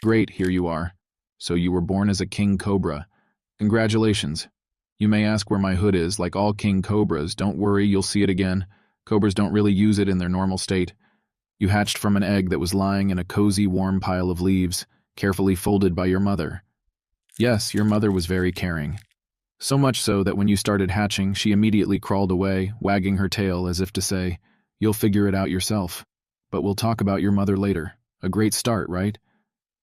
Great, here you are. So you were born as a King Cobra. Congratulations. You may ask where my hood is. Like all King Cobras, don't worry, you'll see it again. Cobras don't really use it in their normal state. You hatched from an egg that was lying in a cozy, warm pile of leaves, carefully folded by your mother. Yes, your mother was very caring. So much so that when you started hatching, she immediately crawled away, wagging her tail as if to say, "You'll figure it out yourself. But we'll talk about your mother later. A great start, right?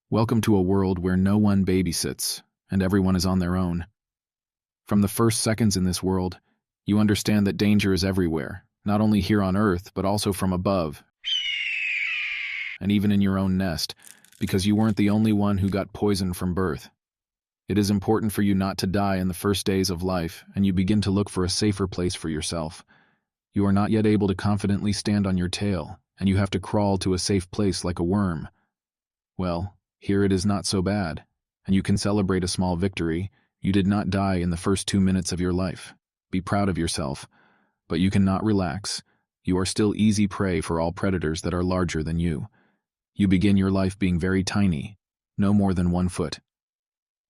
Welcome to a world where no one babysits, and everyone is on their own. From the first seconds in this world, you understand that danger is everywhere, not only here on Earth, but also from above, and even in your own nest, because you weren't the only one who got poisoned from birth. It is important for you not to die in the first days of life, and you begin to look for a safer place for yourself. You are not yet able to confidently stand on your tail, and you have to crawl to a safe place like a worm. Well, here it is not so bad, and you can celebrate a small victory. You did not die in the first 2 minutes of your life. Be proud of yourself. But you cannot relax. You are still easy prey for all predators that are larger than you. You begin your life being very tiny, no more than 1 foot.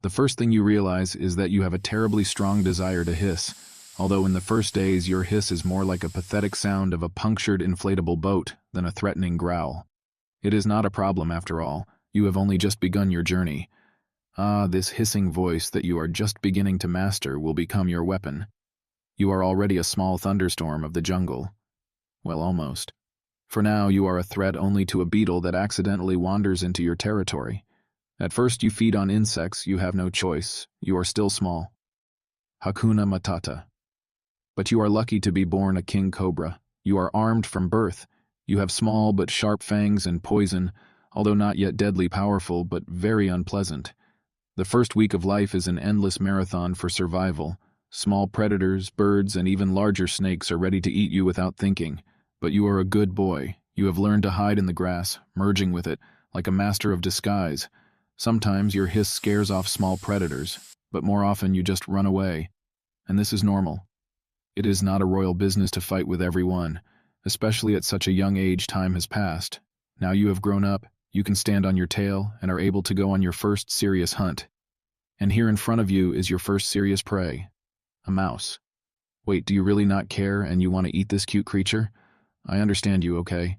The first thing you realize is that you have a terribly strong desire to hiss, although in the first days your hiss is more like a pathetic sound of a punctured inflatable boat than a threatening growl. It is not a problem after all. You have only just begun your journey. This hissing voice that you are just beginning to master will become your weapon. You are already a small thunderstorm of the jungle. Well, almost. For now, you are a threat only to a beetle that accidentally wanders into your territory. At first you feed on insects, you have no choice. You are still small. Hakuna Matata. But you are lucky to be born a King Cobra. You are armed from birth. You have small but sharp fangs and poison, although not yet deadly powerful, but very unpleasant. The first week of life is an endless marathon for survival. Small predators, birds, and even larger snakes are ready to eat you without thinking. But you are a good boy. You have learned to hide in the grass, merging with it, like a master of disguise. Sometimes your hiss scares off small predators, but more often you just run away. And this is normal. It is not a royal business to fight with everyone, especially at such a young age. Time has passed. Now you have grown up, you can stand on your tail and are able to go on your first serious hunt. And here in front of you is your first serious prey. A mouse. Wait, do you really not care and you want to eat this cute creature? I understand you, okay?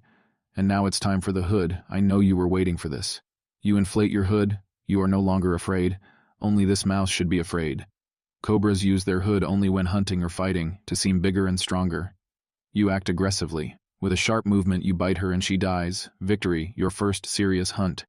And now it's time for the hood. I know you were waiting for this. You inflate your hood, you are no longer afraid. Only this mouse should be afraid. Cobras use their hood only when hunting or fighting, to seem bigger and stronger. You act aggressively. With a sharp movement you bite her and she dies. Victory, your first serious hunt.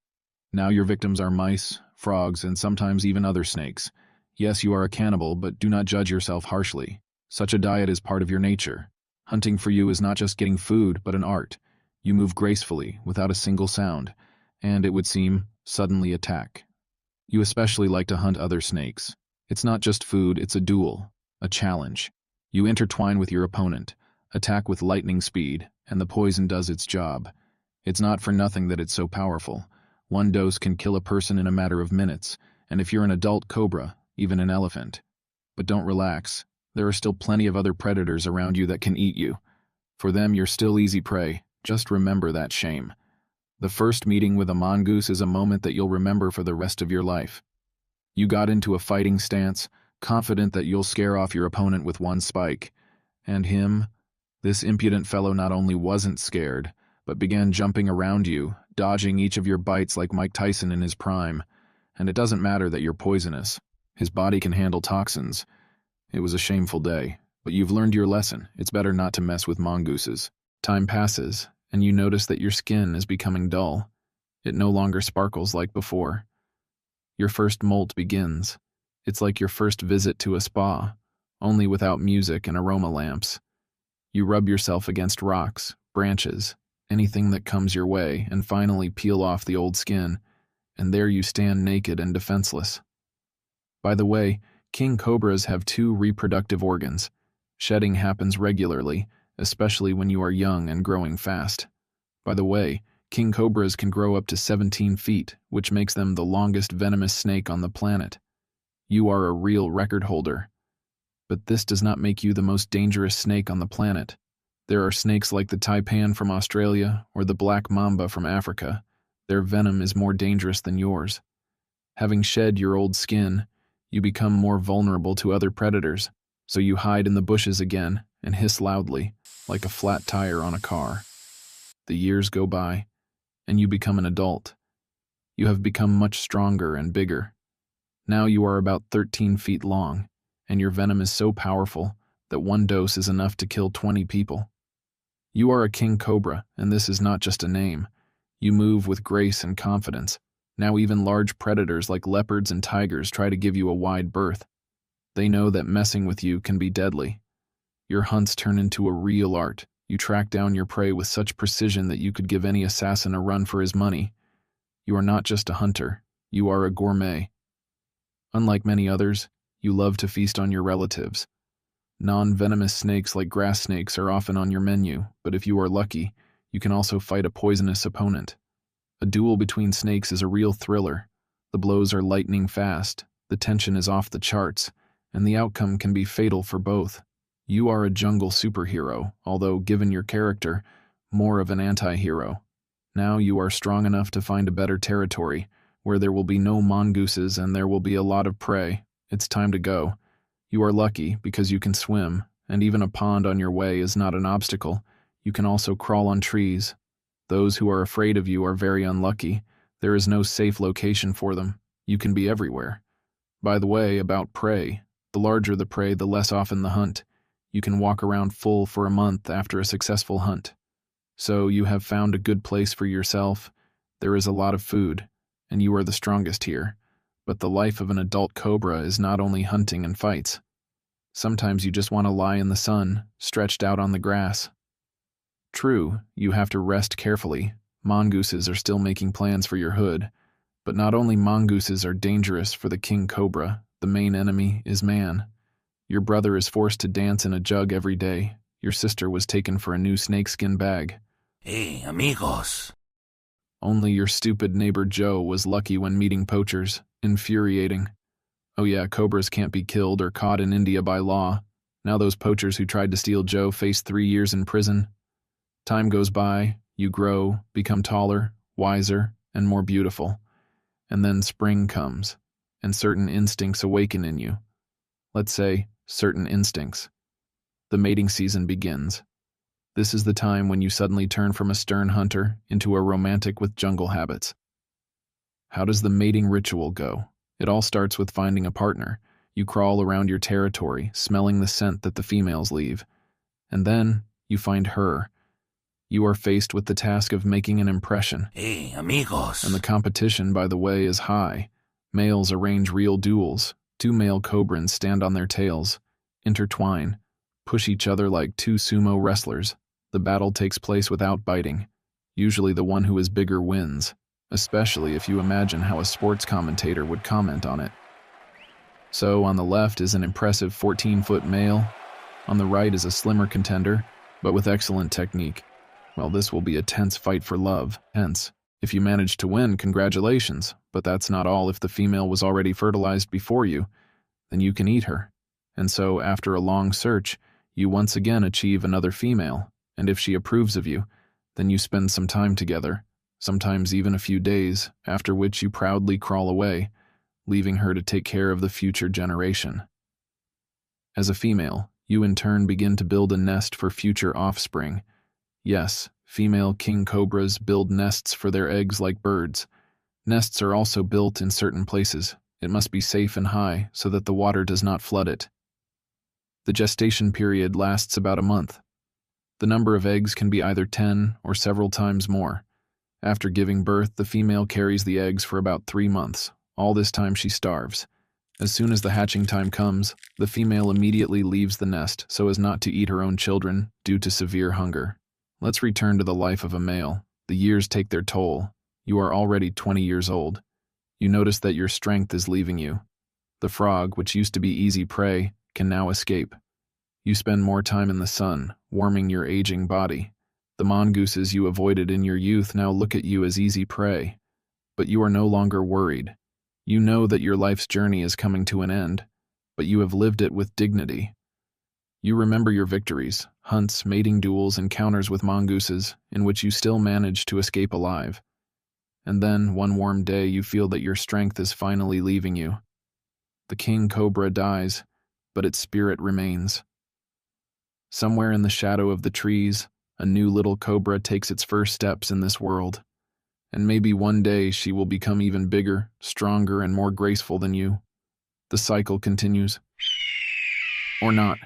Now your victims are mice, frogs, and sometimes even other snakes. Yes, you are a cannibal, but do not judge yourself harshly. Such a diet is part of your nature. Hunting for you is not just getting food, but an art. You move gracefully, without a single sound, and, it would seem, suddenly attack. You especially like to hunt other snakes. It's not just food, it's a duel, a challenge. You intertwine with your opponent, attack with lightning speed, and the poison does its job. It's not for nothing that it's so powerful. 1 dose can kill a person in a matter of minutes, and if you're an adult cobra, even an elephant. But don't relax. There are still plenty of other predators around you that can eat you. For them, you're still easy prey. Just remember that shame. The first meeting with a mongoose is a moment that you'll remember for the rest of your life. You got into a fighting stance, confident that you'll scare off your opponent with 1 spike. And him? This impudent fellow not only wasn't scared, but began jumping around you, dodging each of your bites like Mike Tyson in his prime. And it doesn't matter that you're poisonous. His body can handle toxins. It was a shameful day, but you've learned your lesson. It's better not to mess with mongooses. Time passes, and you notice that your skin is becoming dull. It no longer sparkles like before. Your first molt begins. It's like your first visit to a spa, only without music and aroma lamps. You rub yourself against rocks, branches, anything that comes your way, and finally peel off the old skin, and there you stand naked and defenseless. By the way, King Cobras have 2 reproductive organs. Shedding happens regularly, especially when you are young and growing fast. By the way, King Cobras can grow up to 17 feet, which makes them the longest venomous snake on the planet. You are a real record holder. But this does not make you the most dangerous snake on the planet. There are snakes like the taipan from Australia or the black mamba from Africa, Their venom is more dangerous than yours. Having shed your old skin, you become more vulnerable to other predators, so you hide in the bushes again and hiss loudly, like a flat tire on a car. The years go by, and you become an adult. You have become much stronger and bigger. Now you are about 13 feet long, and your venom is so powerful that one dose is enough to kill 20 people. You are a King Cobra, and this is not just a name. You move with grace and confidence. Now even large predators like leopards and tigers try to give you a wide berth. They know that messing with you can be deadly. Your hunts turn into a real art. You track down your prey with such precision that you could give any assassin a run for his money. You are not just a hunter, you are a gourmet. Unlike many others, you love to feast on your relatives. Non-venomous snakes like grass snakes are often on your menu, but if you are lucky, you can also fight a poisonous opponent. A duel between snakes is a real thriller. The blows are lightning fast, the tension is off the charts, and the outcome can be fatal for both. You are a jungle superhero, although, given your character, more of an anti-hero. Now you are strong enough to find a better territory, where there will be no mongooses and there will be a lot of prey. It's time to go. You are lucky because you can swim, and even a pond on your way is not an obstacle. You can also crawl on trees. Those who are afraid of you are very unlucky. There is no safe location for them. You can be everywhere. By the way, about prey. The larger the prey, the less often the hunt. You can walk around full for a month after a successful hunt. So you have found a good place for yourself. There is a lot of food, and you are the strongest here. But the life of an adult cobra is not only hunting and fights. Sometimes you just want to lie in the sun, stretched out on the grass. True, you have to rest carefully. Mongooses are still making plans for your hood. But not only mongooses are dangerous for the King Cobra, the main enemy is man. Your brother is forced to dance in a jug every day. Your sister was taken for a new snakeskin bag. Hey, amigos. Only your stupid neighbor Joe was lucky when meeting poachers. Infuriating. Oh yeah, cobras can't be killed or caught in India by law. Now those poachers who tried to steal Joe face 3 years in prison. Time goes by, you grow, become taller, wiser, and more beautiful. And then spring comes, and certain instincts awaken in you. Let's say, certain instincts. The mating season begins. This is the time when you suddenly turn from a stern hunter into a romantic with jungle habits. How does the mating ritual go? It all starts with finding a partner. You crawl around your territory, smelling the scent that the females leave. And then, you find her. You are faced with the task of making an impression. Hey, amigos. And the competition, by the way, is high. Males arrange real duels. 2 male cobrans stand on their tails, intertwine, push each other like 2 sumo wrestlers. The battle takes place without biting. Usually the one who is bigger wins, especially if you imagine how a sports commentator would comment on it. So on the left is an impressive 14-foot male. On the right is a slimmer contender, but with excellent technique. Well, this will be a tense fight for love. Hence, if you manage to win, congratulations. But that's not all. If the female was already fertilized before you, then you can eat her. And so, after a long search, you once again achieve another female. And if she approves of you, then you spend some time together, sometimes even a few days, after which you proudly crawl away, leaving her to take care of the future generation. As a female, you in turn begin to build a nest for future offspring. Yes, female king cobras build nests for their eggs like birds. Nests are also built in certain places. It must be safe and high so that the water does not flood it. The gestation period lasts about a month. The number of eggs can be either 10 or several times more. After giving birth, the female carries the eggs for about 3 months. All this time she starves. As soon as the hatching time comes, the female immediately leaves the nest so as not to eat her own children due to severe hunger. Let's return to the life of a male. The years take their toll. You are already 20 years old. You notice that your strength is leaving you. The frog, which used to be easy prey, can now escape. You spend more time in the sun, warming your aging body. The mongooses you avoided in your youth now look at you as easy prey. But you are no longer worried. You know that your life's journey is coming to an end, but you have lived it with dignity. You remember your victories, hunts, mating duels, encounters with mongooses, in which you still managed to escape alive. And then, one warm day, you feel that your strength is finally leaving you. The King Cobra dies, but its spirit remains. Somewhere in the shadow of the trees, a new little cobra takes its first steps in this world. And maybe one day she will become even bigger, stronger, and more graceful than you. The cycle continues. Or not.